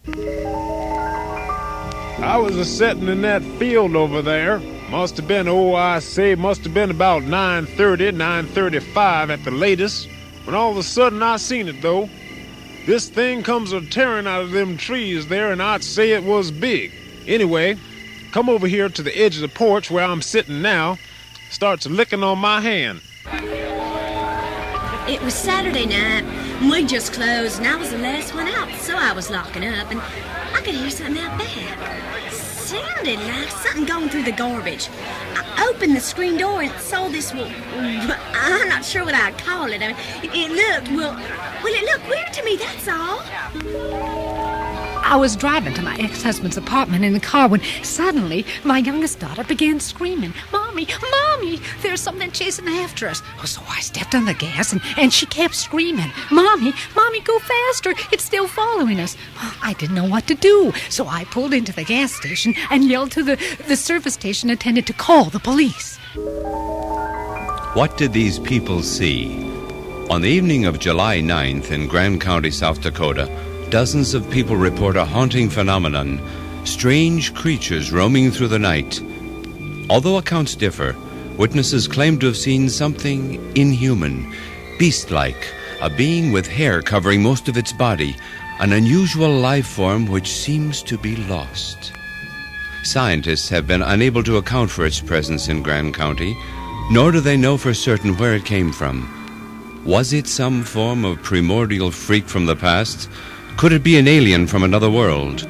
I was a-setting in that field over there. Must have been, must have been about 9:30, 9:35 at the latest, when all of a sudden I seen it, though. This thing comes a-tearing out of them trees there, and I'd say it was big. Anyway, come over here to the edge of the porch where I'm sitting now, starts licking on my hand. It was Saturday night. We just closed, and I was the last one out, so I was locking up, and I could hear something out back. Sounded like something going through the garbage. I opened the screen door and saw this, I'm not sure what I'd call it. I mean, it looked weird to me, that's all. I was driving to my ex-husband's apartment in the car when suddenly my youngest daughter began screaming, Mommy, Mommy, there's something chasing after us. So I stepped on the gas and she kept screaming, Mommy, Mommy, go faster, it's still following us. I didn't know what to do, so I pulled into the gas station and yelled to the service station attendant to call the police. What did these people see? On the evening of July 9th in Grand County, South Dakota, dozens of people report a haunting phenomenon, strange creatures roaming through the night. Although accounts differ, witnesses claim to have seen something inhuman, beast-like, a being with hair covering most of its body, an unusual life form which seems to be lost. Scientists have been unable to account for its presence in Grand County, nor do they know for certain where it came from. Was it some form of primordial freak from the past? Could it be an alien from another world?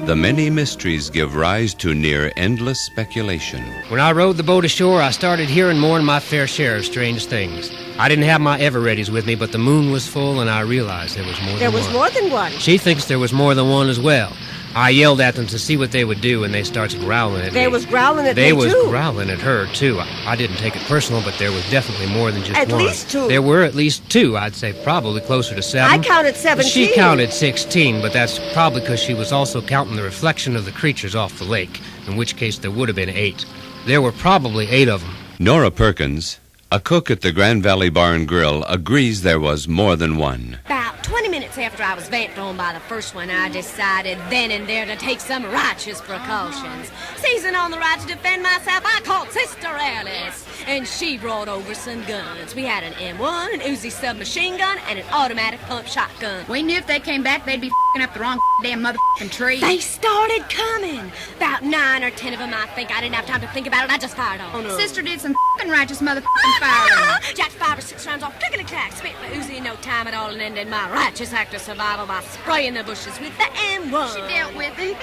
The many mysteries give rise to near endless speculation. When I rowed the boat ashore, I started hearing more than my fair share of strange things. I didn't have my ever-readies with me, but the moon was full, and I realized there was more than one. There was more than one. She thinks there was more than one as well. I yelled at them to see what they would do, and they starts growling at me. They was growling at me, They too. was growling at her, too. I didn't take it personal, but there was definitely more than just At one. least two. There were at least two, I'd say probably closer to 7. I counted 17. She counted 16, but that's probably because she was also counting the reflection of the creatures off the lake, in which case there would have been 8. There were probably 8 of them. Nora Perkins, a cook at the Grand Valley Bar and Grill, agrees there was more than one. About 20 minutes after I was vamped on by the first one, I decided then and there to take some righteous precautions. Seizing on the right to defend myself, I called Sister Alice, and she brought over some guns. We had an M1, an Uzi submachine gun, and an automatic pump shotgun. We knew if they came back, they'd be f***ing up the wrong damn motherfucking tree. They started coming. About 9 or 10 of them, I think. I didn't have time to think about it. I just fired on them. Sister did some f***ing righteous motherfucking firing. Jacked 5 or 6 rounds off, clickety-clack, spit my Uzi in no time at all, and ended my righteous act of survival by spraying the bushes with the M1. She dealt with it.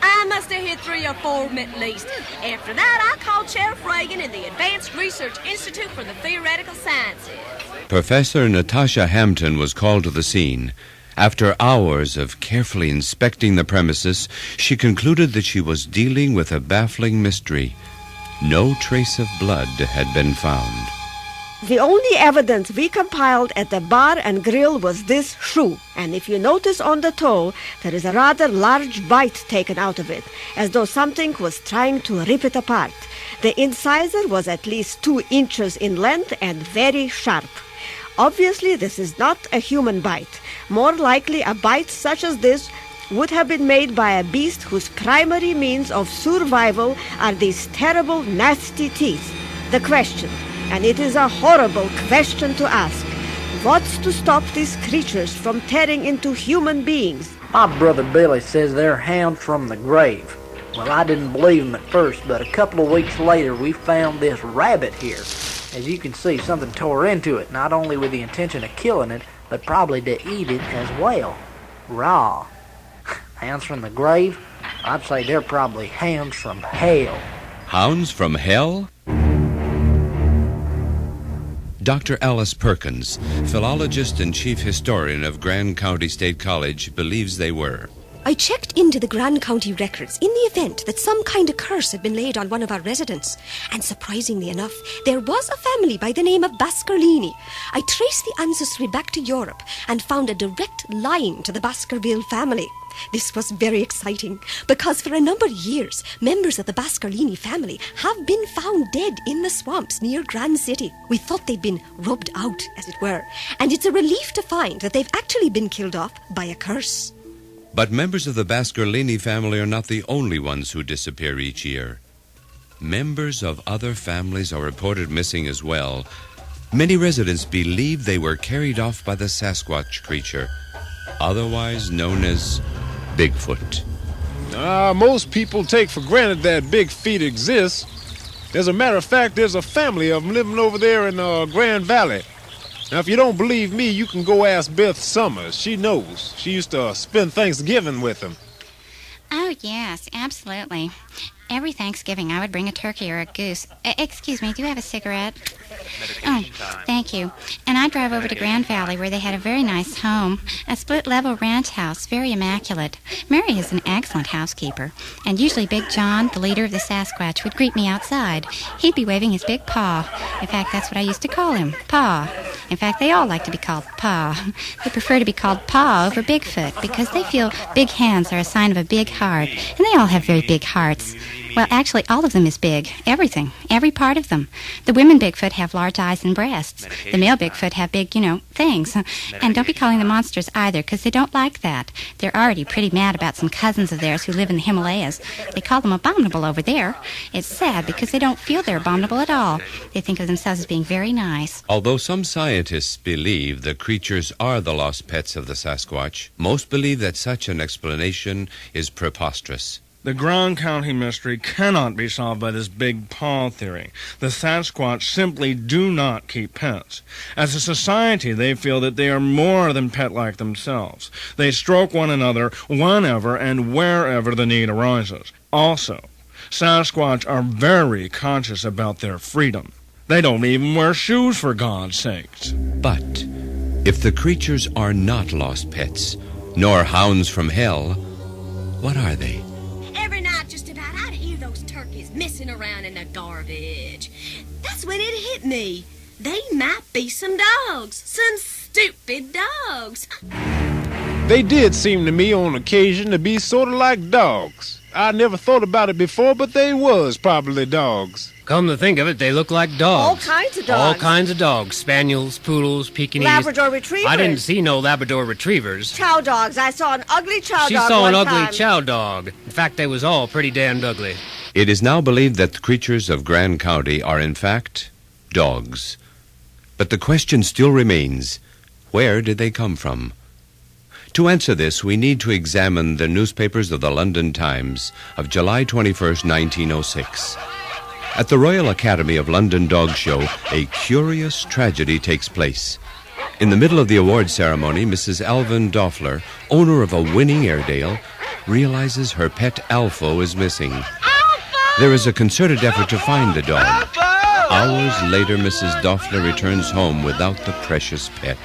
I must have hit 3 or 4 of them at least. After that, I called Sheriff Reagan and the Advanced Research Institute for the Theoretical Sciences. Professor Natasha Hampton was called to the scene. After hours of carefully inspecting the premises, she concluded that she was dealing with a baffling mystery. No trace of blood had been found. The only evidence we compiled at the bar and grill was this shoe. And if you notice on the toe, there is a rather large bite taken out of it, as though something was trying to rip it apart. The incisor was at least 2 inches in length and very sharp. Obviously, this is not a human bite. More likely, a bite such as this would have been made by a beast whose primary means of survival are these terrible, nasty teeth. The question, and it is a horrible question to ask, what's to stop these creatures from tearing into human beings? My brother Billy says they're hounds from the grave. Well, I didn't believe him at first, but a couple of weeks later we found this rabbit here. As you can see, something tore into it, not only with the intention of killing it, but probably to eat it as well, raw. Hounds from the grave? I'd say they're probably hounds from hell. Hounds from hell? Dr. Alice Perkins, philologist and chief historian of Grand County State College, believes they were. I checked into the Grand County records in the event that some kind of curse had been laid on one of our residents. And surprisingly enough, there was a family by the name of Baskerville. I traced the ancestry back to Europe and found a direct line to the Baskerville family. This was very exciting because for a number of years, members of the Baskerville family have been found dead in the swamps near Grand City. We thought they'd been rubbed out, as it were, and it's a relief to find that they've actually been killed off by a curse. But members of the Baskerlini family are not the only ones who disappear each year. Members of other families are reported missing as well. Many residents believe they were carried off by the Sasquatch creature, otherwise known as Bigfoot. Most people take for granted that big feet exist. As a matter of fact, there's a family of them living over there in Grand Valley. Now, if you don't believe me, you can go ask Beth Summers. She knows. She used to spend Thanksgiving with them. Oh, yes, absolutely. Every Thanksgiving, I would bring a turkey or a goose. Excuse me, do you have a cigarette? Oh, thank you. And I'd drive over to Grand Valley, where they had a very nice home, a split-level ranch house, very immaculate. Mary is an excellent housekeeper, and usually Big John, the leader of the Sasquatch, would greet me outside. He'd be waving his big paw. In fact, that's what I used to call him, Pa. In fact, they all like to be called Pa. They prefer to be called Pa over Bigfoot, because they feel big hands are a sign of a big heart, and they all have very big hearts. Well, actually, all of them is big. Everything. Every part of them. The women Bigfoot have large eyes and breasts. The male Bigfoot have big, things. And don't be calling them monsters either, because they don't like that. They're already pretty mad about some cousins of theirs who live in the Himalayas. They call them abominable over there. It's sad because they don't feel they're abominable at all. They think of themselves as being very nice. Although some scientists believe the creatures are the lost pets of the Sasquatch, most believe that such an explanation is preposterous. The Grand County mystery cannot be solved by this big paw theory. The Sasquatch simply do not keep pets. As a society, they feel that they are more than pet-like themselves. They stroke one another whenever and wherever the need arises. Also, Sasquatch are very conscious about their freedom. They don't even wear shoes, for God's sakes. But if the creatures are not lost pets, nor hounds from hell, what are they? Every night just about I'd hear those turkeys messing around in the garbage. That's when it hit me. They might be some dogs. Some stupid dogs. They did seem to me on occasion to be sort of like dogs. I never thought about it before, but they was probably dogs. Come to think of it, they look like dogs. All kinds of dogs. All kinds of dogs. Spaniels, poodles, Pekingese. Labrador retrievers. I didn't see no Labrador retrievers. Chow dogs. I saw an ugly chow She dog saw an one ugly time. chow dog. In fact, they was all pretty damned ugly. It is now believed that the creatures of Grand County are in fact dogs. But the question still remains, where did they come from? To answer this, we need to examine the newspapers of the London Times of July 21st, 1906. At the Royal Academy of London Dog Show, a curious tragedy takes place. In the middle of the award ceremony, Mrs. Alvin Doffler, owner of a winning Airedale, realizes her pet Alfo is missing. Alfo! There is a concerted effort to find the dog. Alfo! Hours later, Mrs. Doffler returns home without the precious pet.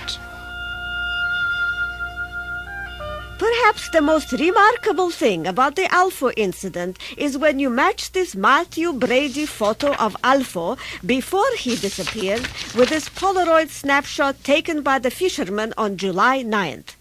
Perhaps the most remarkable thing about the Alfo incident is when you match this Matthew Brady photo of Alfo before he disappeared with this Polaroid snapshot taken by the fisherman on July 9th.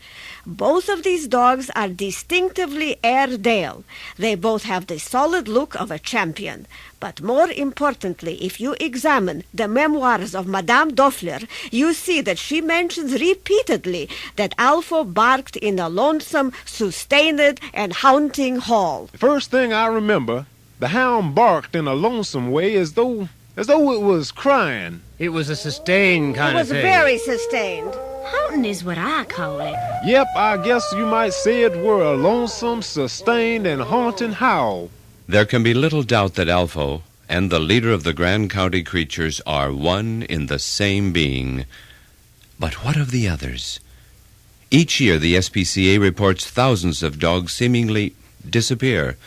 Both of these dogs are distinctively Airedale. They both have the solid look of a champion. But more importantly, if you examine the memoirs of Madame Doffler, you see that she mentions repeatedly that Alfo barked in a lonesome, sustained, and haunting haul. The first thing I remember, the hound barked in a lonesome way as though it was crying. It was a sustained kind of thing. It was very sustained. Haunting is what I call it. Yep, I guess you might say it were a lonesome, sustained, and haunting howl. There can be little doubt that Alfo and the leader of the Grand County creatures are one in the same being. But what of the others? Each year, the SPCA reports thousands of dogs seemingly disappear.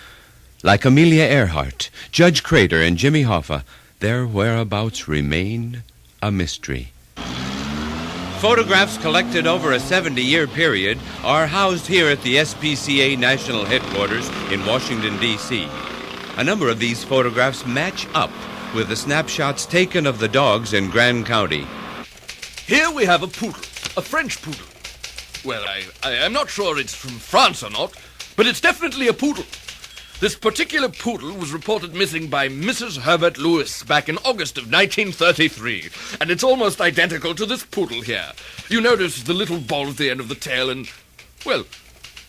Like Amelia Earhart, Judge Crater, and Jimmy Hoffa, their whereabouts remain a mystery. Photographs collected over a 70-year period are housed here at the SPCA National Headquarters in Washington, D.C. A number of these photographs match up with the snapshots taken of the dogs in Grand County. Here we have a poodle, a French poodle. Well, I'm not sure it's from France or not, but it's definitely a poodle. This particular poodle was reported missing by Mrs. Herbert Lewis back in August of 1933, and it's almost identical to this poodle here. You notice the little ball at the end of the tail and, well,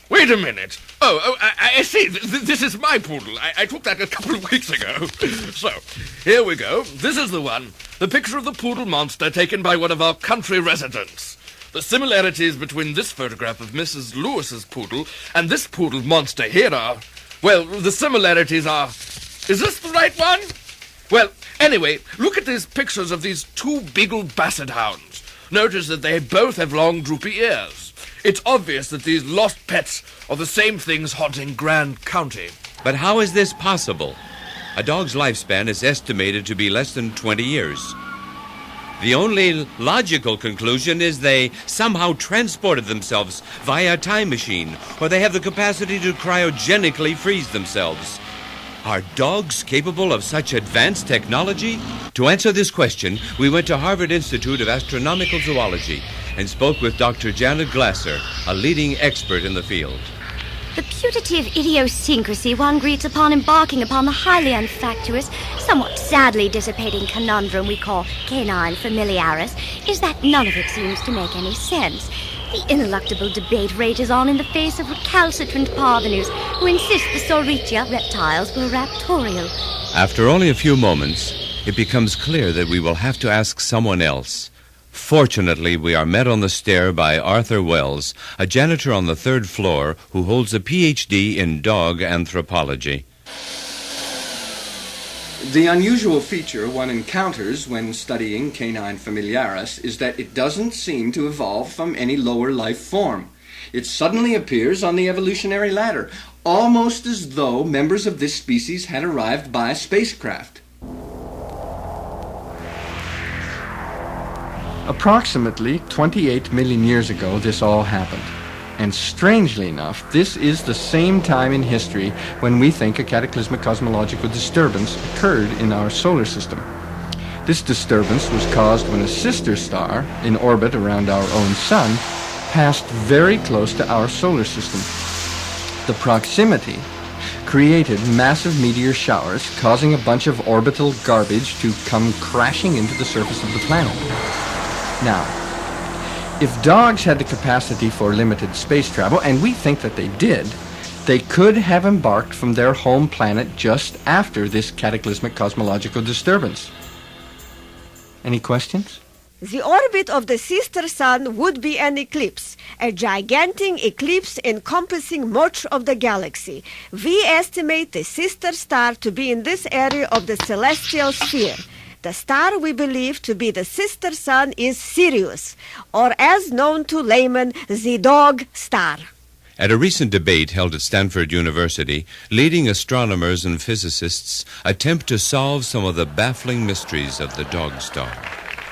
Wait a minute. I see. This is my poodle. I took that a couple of weeks ago. So, here we go. This is the one. The picture of the poodle monster taken by one of our country residents. The similarities between this photograph of Mrs. Lewis's poodle and this poodle monster here are... Well, the similarities are... Is this the right one? Well, anyway, look at these pictures of these two Beagle Basset hounds. Notice that they both have long, droopy ears. It's obvious that these lost pets are the same things haunting Grand County. But how is this possible? A dog's lifespan is estimated to be less than 20 years. The only logical conclusion is they somehow transported themselves via a time machine, or they have the capacity to cryogenically freeze themselves. Are dogs capable of such advanced technology? To answer this question, we went to Harvard Institute of Astronomical Zoology and spoke with Dr. Janet Glasser, a leading expert in the field. The putative idiosyncrasy one greets upon embarking upon the highly unfactuous, somewhat sadly dissipating conundrum we call canine familiaris is that none of it seems to make any sense. The ineluctable debate rages on in the face of recalcitrant parvenus who insist the Saurischia reptiles were raptorial. After only a few moments, it becomes clear that we will have to ask someone else. Fortunately, we are met on the stair by Arthur Wells, a janitor on the 3rd floor who holds a Ph.D. in dog anthropology. The unusual feature one encounters when studying canine familiaris is that it doesn't seem to evolve from any lower life form. It suddenly appears on the evolutionary ladder, almost as though members of this species had arrived by spacecraft. Approximately 28 million years ago, this all happened. And strangely enough, this is the same time in history when we think a cataclysmic cosmological disturbance occurred in our solar system. This disturbance was caused when a sister star, in orbit around our own sun, passed very close to our solar system. The proximity created massive meteor showers, causing a bunch of orbital garbage to come crashing into the surface of the planet. Now, if dogs had the capacity for limited space travel, and we think that they did, they could have embarked from their home planet just after this cataclysmic cosmological disturbance. Any questions? The orbit of the sister sun would be an eclipse, a gigantic eclipse encompassing much of the galaxy. We estimate the sister star to be in this area of the celestial sphere. The star we believe to be the sister sun is Sirius, or as known to laymen, the dog star. At a recent debate held at Stanford University, leading astronomers and physicists attempt to solve some of the baffling mysteries of the dog star.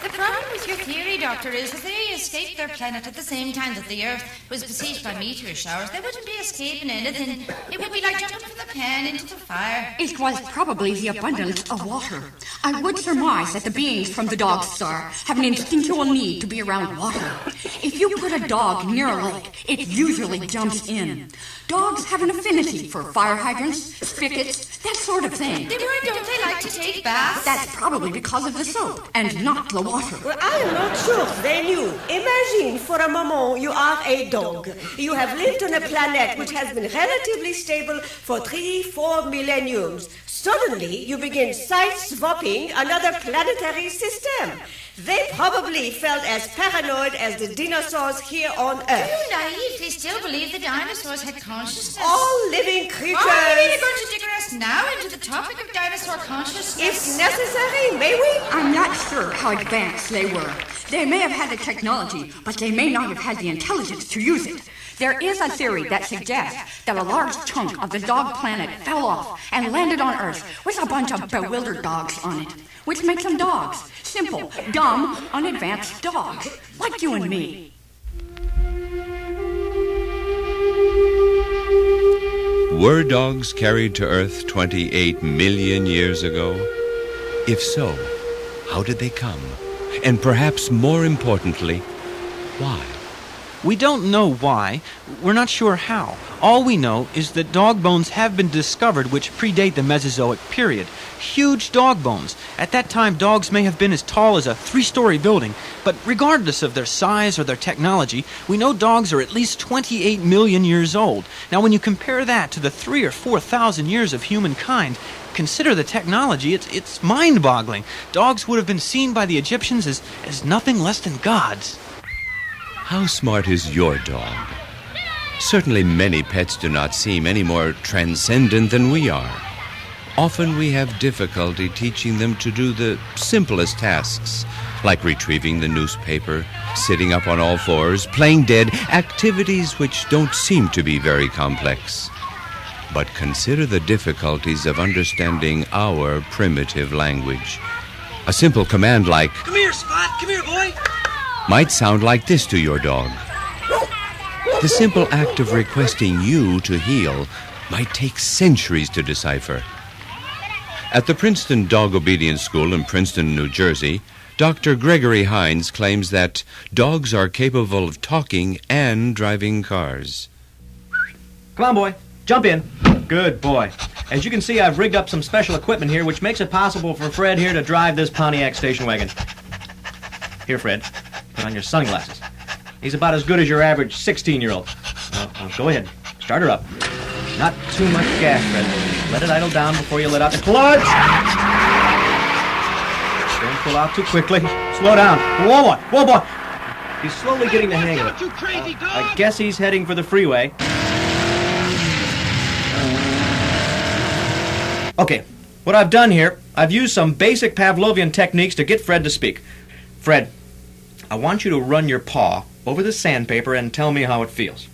The problem with your theory, Doctor, is that they escaped their planet at the same time that the Earth was besieged by meteor showers. They wouldn't be escaping anything. It would be like jumping from the pan into the fire. It was probably the abundance of water. I would surmise that the beings from the dog star have an instinctual need to be around water. If you put a dog near a lake, it usually jumps in. Dogs have an affinity for fire hydrants, spigots, that sort of thing. Don't they like to take baths? That's probably because of the soap and not the water. Well, I am not sure they knew. Imagine for a moment you are a dog. You have lived on a planet which has been relatively stable for 3-4 millenniums. Suddenly, you begin side-swapping another planetary system. They probably felt as paranoid as the dinosaurs here on Earth. You naively still believe the dinosaurs had consciousness. All living creatures. Are we really going to digress now into the topic of dinosaur consciousness? If necessary, may we? I'm not sure how advanced they were. They may have had the technology, but they may not have had the intelligence to use it. There is a theory that suggests that a large chunk of the dog planet fell off and landed on Earth with a bunch of bewildered dogs on it, which makes them dogs. Simple, dumb, unadvanced dogs, like you and me. Were dogs carried to Earth 28 million years ago? If so, how did they come? And perhaps more importantly, why? We don't know why. We're not sure how. All we know is that dog bones have been discovered which predate the Mesozoic period. Huge dog bones. At that time, dogs may have been as tall as a 3-story building, but regardless of their size or their technology, we know dogs are at least 28 million years old. Now, when you compare that to the 3,000 or 4,000 years of humankind, consider the technology. It's mind-boggling. Dogs would have been seen by the Egyptians as nothing less than gods. How smart is your dog? Certainly many pets do not seem any more transcendent than we are. Often we have difficulty teaching them to do the simplest tasks, like retrieving the newspaper, sitting up on all fours, playing dead, activities which don't seem to be very complex. But consider the difficulties of understanding our primitive language. A simple command like, "Come here, Spot! Come here, boy!" might sound like this to your dog. The simple act of requesting you to heel might take centuries to decipher. At the Princeton Dog Obedience School in Princeton, New Jersey, Dr. Gregory Hines claims that dogs are capable of talking and driving cars. Come on, boy. Jump in. Good boy. As you can see, I've rigged up some special equipment here, which makes it possible for Fred here to drive this Pontiac station wagon. Here, Fred. Put on your sunglasses. He's about as good as your average 16-year-old. Go ahead. Start her up. Not too much gas, Fred. Let it idle down before you let out the clutch. Don't pull out too quickly. Slow down. Whoa, boy. Whoa, boy. He's slowly getting the hang of it. I guess he's heading for the freeway. Okay, what I've done here, I've used some basic Pavlovian techniques to get Fred to speak. Fred, I want you to run your paw over the sandpaper and tell me how it feels.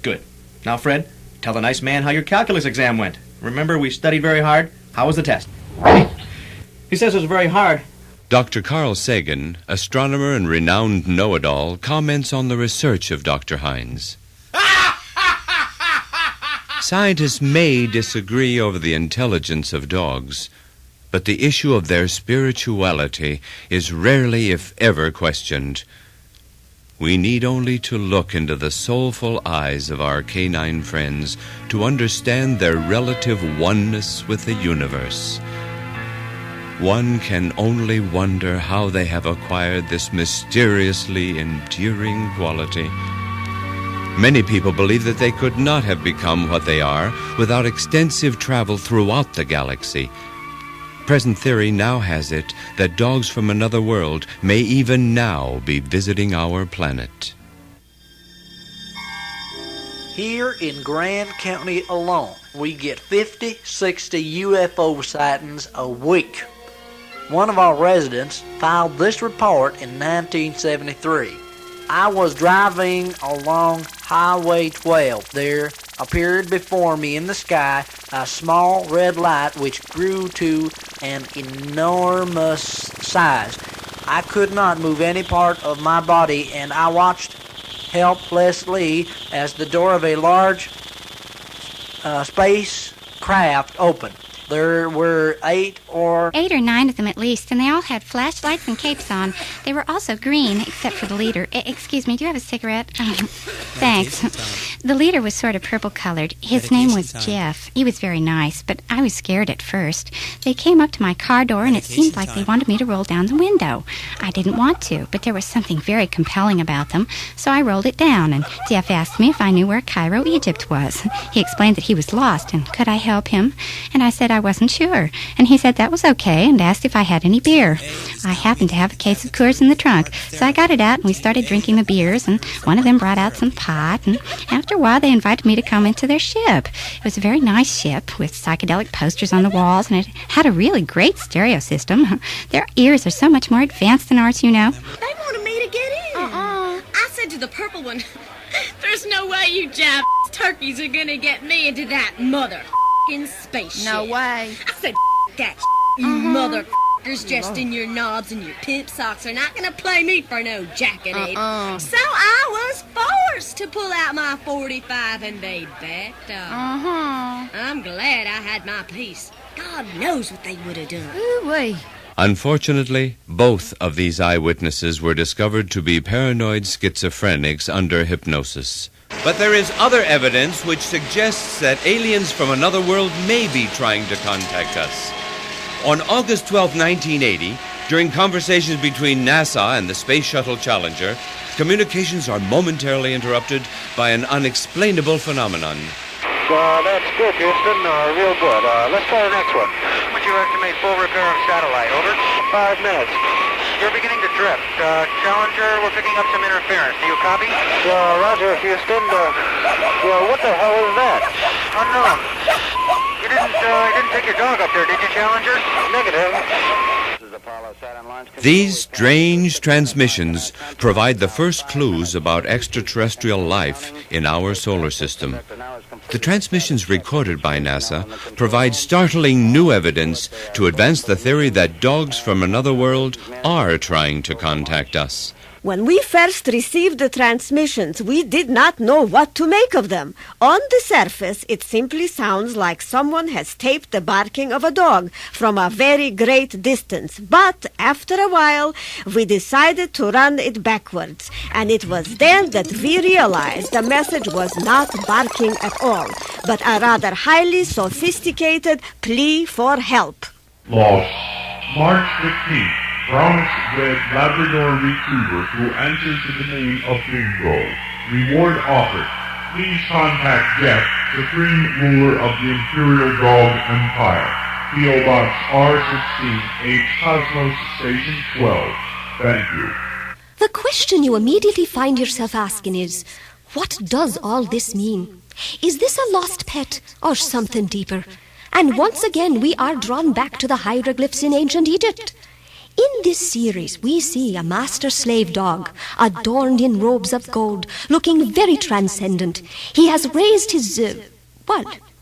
Good. Now, Fred, tell the nice man how your calculus exam went. Remember, we studied very hard. How was the test? He says it was very hard. Dr. Carl Sagan, astronomer and renowned know-it-all, comments on the research of Dr. Hines. Scientists may disagree over the intelligence of dogs, but the issue of their spirituality is rarely, if ever, questioned. We need only to look into the soulful eyes of our canine friends to understand their relative oneness with the universe. One can only wonder how they have acquired this mysteriously endearing quality. Many people believe that they could not have become what they are without extensive travel throughout the galaxy. Present theory now has it that dogs from another world may even now be visiting our planet. Here in Grand County alone, we get 50, 60 UFO sightings a week. One of our residents filed this report in 1973. I was driving along Highway 12. There appeared before me in the sky a small red light which grew to an enormous size. I could not move any part of my body, and I watched helplessly as the door of a large spacecraft opened. There were 8 or 9 of them at least, and they all had flashlights and capes on. They were also green, except for the leader. Excuse me, do you have a cigarette? Thanks. The leader was sort of purple-colored. His name was Jeff. He was very nice, but I was scared at first. They came up to my car door, and it seemed like they wanted me to roll down the window. I didn't want to, but there was something very compelling about them, so I rolled it down, and Jeff asked me if I knew where Cairo, Egypt was. He explained that he was lost, and could I help him? And I said I wasn't sure, and he said that was okay and asked if I had any beer. I happened to have a case of Coors in the trunk, so I got it out and we started drinking the beers, and one of them brought out some pot, and after a while they invited me to come into their ship. It was a very nice ship with psychedelic posters on the walls, and it had a really great stereo system. Their ears are so much more advanced than ours, you know. They wanted me to get in. I said to the purple one, there's no way you jive turkeys are gonna get me into that mother-f***ing spaceship. No way. I said, that you mother-f***ers dressed in your knobs and your pimp socks are not gonna play me for no jackanape. So I was forced to pull out my .45 and they backed off. I'm glad I had my piece. God knows what they would have done. Ooh-wee. Unfortunately, both of these eyewitnesses were discovered to be paranoid schizophrenics under hypnosis. But there is other evidence which suggests that aliens from another world may be trying to contact us. On August 12, 1980, during conversations between NASA and the Space Shuttle Challenger, communications are momentarily interrupted by an unexplainable phenomenon. That's good, Houston. Real good. Let's try the next one. Would you estimate full repair of satellite? Over. 5 minutes. You're beginning to drift. Challenger, we're picking up some interference. Do you copy? Roger, Houston. What the hell is that? Unknown. You didn't take your dog up there, did you, Challenger? Negative. These strange transmissions provide the first clues about extraterrestrial life in our solar system. The transmissions recorded by NASA provide startling new evidence to advance the theory that dogs from another world are trying to contact us. When we first received the transmissions, we did not know what to make of them. On the surface, it simply sounds like someone has taped the barking of a dog from a very great distance. But after a while, we decided to run it backwards. And it was then that we realized the message was not barking at all, but a rather highly sophisticated plea for help. Lost. March 15th. Brown's Red Labrador Retriever who answers to the name of Bingo. Reward offered. Please contact Jeff, Supreme Ruler of the Imperial Dog Empire. P.O. Box R16, H Cosmos Station 12. Thank you. The question you immediately find yourself asking is, what does all this mean? Is this a lost pet or something deeper? And once again, we are drawn back to the hieroglyphs in ancient Egypt. In this series, we see a master-slave dog, adorned in robes of gold, looking very transcendent. He has raised his,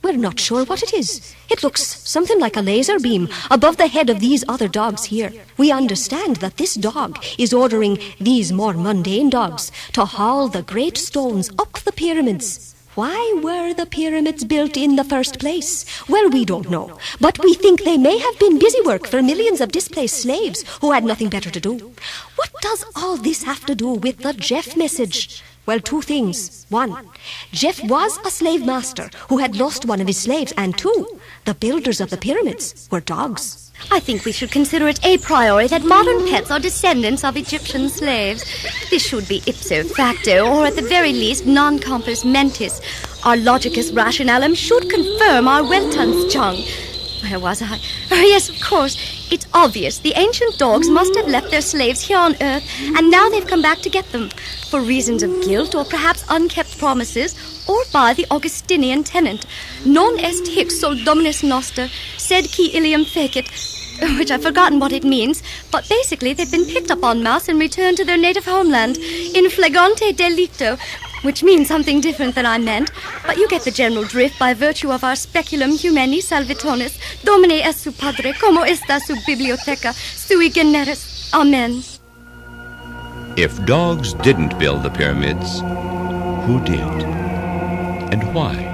we're not sure what it is. It looks something like a laser beam above the head of these other dogs here. We understand that this dog is ordering these more mundane dogs to haul the great stones up the pyramids. Why were the pyramids built in the first place? Well, we don't know. But we think they may have been busy work for millions of displaced slaves who had nothing better to do. What does all this have to do with the Jeff message? Well, two things. One, Jeff was a slave master who had lost one of his slaves. And two, the builders of the pyramids were dogs. I think we should consider it a priori that modern pets are descendants of Egyptian slaves. This should be ipso facto, or at the very least non-compos mentis. Our logicus rationalem should confirm our Weltanschauung. Where was I? Oh, yes, of course. It's obvious. The ancient dogs must have left their slaves here on Earth, and now they've come back to get them. For reasons of guilt, or perhaps unkept promises, or by the Augustinian tenant. Non est hic sol dominus noster, sed qui ilium fecit, which I've forgotten what it means, but basically they've been picked up en masse and returned to their native homeland in flagrante delicto, which means something different than I meant, but you get the general drift by virtue of our speculum humani salvitonis, domine est su padre, como esta su bibliotheca, sui generis. Amen. If dogs didn't build the pyramids, who did? And why?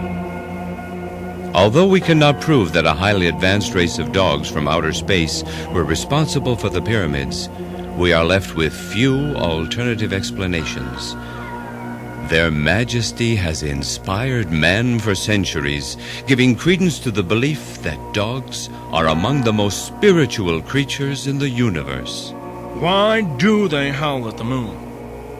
Although we cannot prove that a highly advanced race of dogs from outer space were responsible for the pyramids, we are left with few alternative explanations. Their majesty has inspired man for centuries, giving credence to the belief that dogs are among the most spiritual creatures in the universe. Why do they howl at the moon?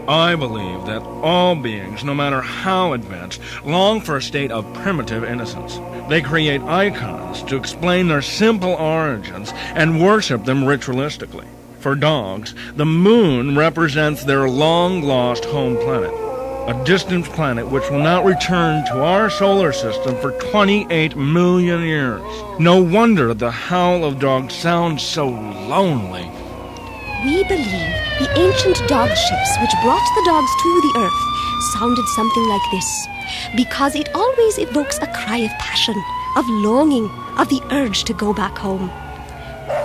I believe that all beings, no matter how advanced, long for a state of primitive innocence. They create icons to explain their simple origins and worship them ritualistically. For dogs, the moon represents their long-lost home planet, a distant planet which will not return to our solar system for 28 million years. No wonder the howl of dogs sounds so lonely. We believe the ancient dog ships which brought the dogs to the earth sounded something like this, because it always evokes a cry of passion, of longing, of the urge to go back home.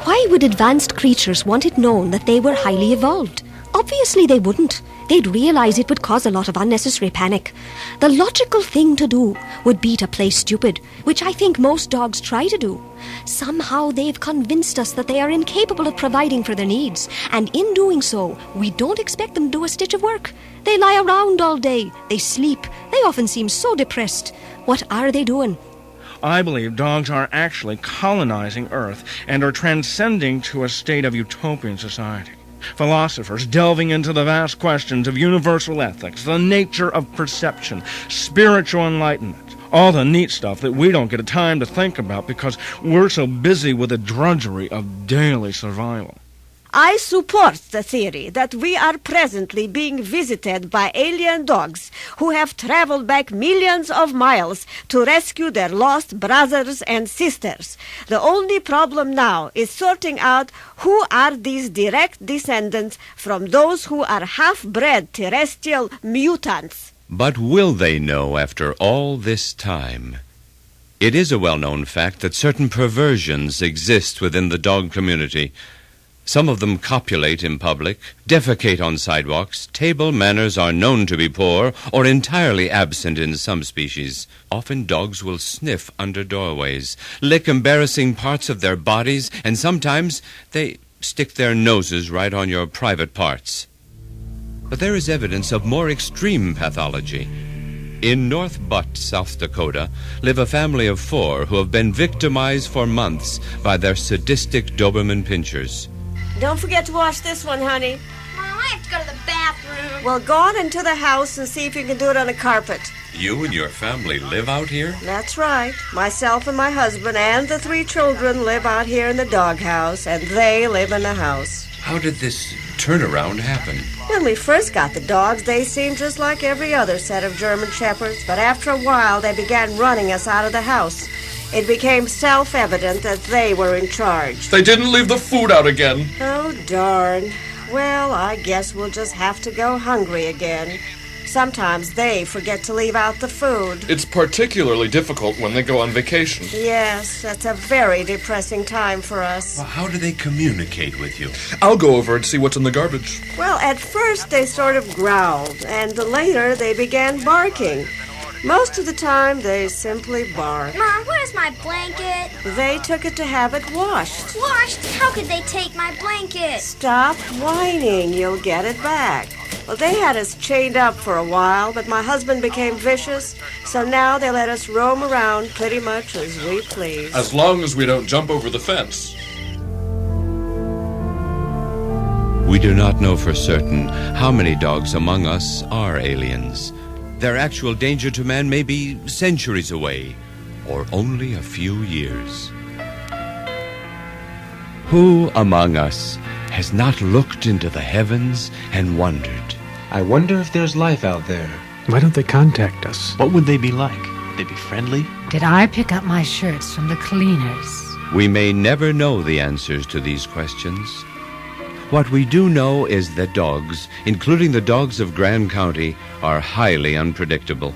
Why would advanced creatures want it known that they were highly evolved? Obviously they wouldn't. They'd realize it would cause a lot of unnecessary panic. The logical thing to do would be to play stupid, which I think most dogs try to do. Somehow they've convinced us that they are incapable of providing for their needs, and in doing so, we don't expect them to do a stitch of work. They lie around all day, they sleep, they often seem so depressed. What are they doing? I believe dogs are actually colonizing Earth and are transcending to a state of utopian society. Philosophers delving into the vast questions of universal ethics, the nature of perception, spiritual enlightenment, all the neat stuff that we don't get a time to think about because we're so busy with the drudgery of daily survival. I support the theory that we are presently being visited by alien dogs who have traveled back millions of miles to rescue their lost brothers and sisters. The only problem now is sorting out who are these direct descendants from those who are half-bred terrestrial mutants. But will they know after all this time? It is a well-known fact that certain perversions exist within the dog community. Some of them copulate in public, defecate on sidewalks, table manners are known to be poor or entirely absent in some species. Often dogs will sniff under doorways, lick embarrassing parts of their bodies, and sometimes they stick their noses right on your private parts. But there is evidence of more extreme pathology. In North Butte, South Dakota, live a family of 4 who have been victimized for months by their sadistic Doberman pinschers. Don't forget to wash this one, honey. Mom, I have to go to the bathroom. Well, go on into the house and see if you can do it on the carpet. You and your family live out here? That's right. Myself and my husband and the 3 children live out here in the doghouse, and they live in the house. How did this turnaround happen? When we first got the dogs, they seemed just like every other set of German shepherds, but after a while, they began running us out of the house. It became self-evident that they were in charge. They didn't leave the food out again. Oh, darn. Well, I guess we'll just have to go hungry again. Sometimes they forget to leave out the food. It's particularly difficult when they go on vacation. Yes, that's a very depressing time for us. Well, how do they communicate with you? I'll go over and see what's in the garbage. Well, at first they sort of growled, and later they began barking. Most of the time, they simply bark. Mom, where's my blanket? They took it to have it washed. Washed? How could they take my blanket? Stop whining. You'll get it back. Well, they had us chained up for a while, but my husband became vicious, so now they let us roam around pretty much as we please. As long as we don't jump over the fence. We do not know for certain how many dogs among us are aliens. Their actual danger to man may be centuries away, or only a few years. Who among us has not looked into the heavens and wondered? I wonder if there's life out there. Why don't they contact us? What would they be like? Would they be friendly? Did I pick up my shirts from the cleaners? We may never know the answers to these questions. What we do know is that dogs, including the dogs of Grand County, are highly unpredictable.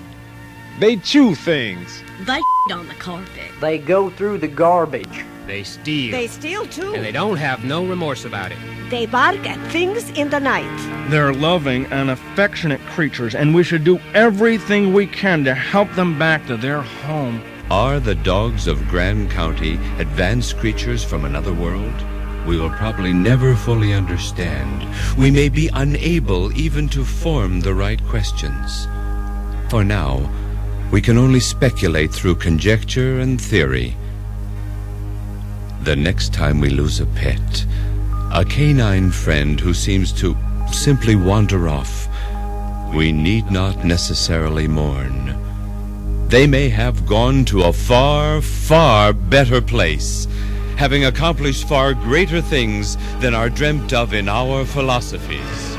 They chew things. They on the carpet. They go through the garbage. They steal. They steal, too. And they don't have no remorse about it. They bark at things in the night. They're loving and affectionate creatures, and we should do everything we can to help them back to their home. Are the dogs of Grand County advanced creatures from another world? We will probably never fully understand. We may be unable even to form the right questions. For now, we can only speculate through conjecture and theory. The next time we lose a pet, a canine friend who seems to simply wander off, we need not necessarily mourn. They may have gone to a far, far better place, having accomplished far greater things than are dreamt of in our philosophies.